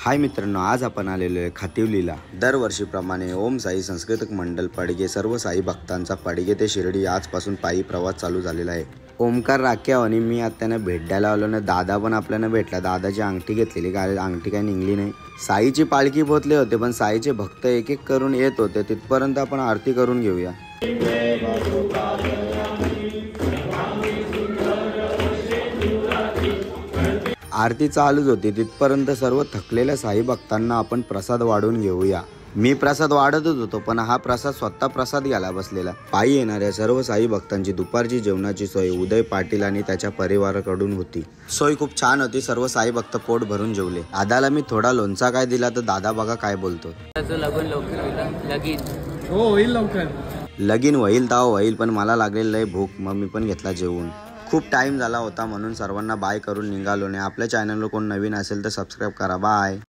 हाय मित्रांनो, आज आपण आलेलो आहे खातिवलीला। दरवर्षीप्रमाणे ओम साई सांस्कृतिक मंडळ पडगे सर्व साई भक्तांचा पडगे ते शिर्डी आजपासून पायी प्रवास चालू झालेला आहे। ओमकार राख्या आणि मी आता त्यांना भेट द्यायला आलो ना, दादा पण आपल्याला भेटला। दादाची अंगठी घेतलेली, काय अंगठी काय निघली नाही। साईची पालखी पोहोचले होते, पण साईचे भक्त एक एक करून येत होते। तिथपर्यंत आपण आरती करून घेऊया। आरती चालूच होती, तिथपर्यंत सर्व थकलेल्या साई भक्तांना आपण प्रसाद वाढून घेऊया। मी प्रसाद वाढतच होतो, पण हा प्रसाद स्वतः प्रसाद घ्यायला बसलेला। पायी येणाऱ्या सर्व साई भक्तांची दुपारची जेवणाची सोय उदय पाटील आणि त्याच्या परिवाराकडून होती। सोय खूप छान होती, सर्व साई भक्त पोट भरून जेवले। दादाला मी थोडा लोणचा काय दिला, तर दादा बघा काय बोलतो। लगीन होईल तर होईल, पण मला लागलेलं आहे भूक, मग मी पण घेतला जेवून। खूप टाइम झाला होता, म्हणून सर्वांना बाय करून निघालो। ने आपल्या चॅनलवर कोण नवीन असेल तर सबस्क्राइब करा। बाय।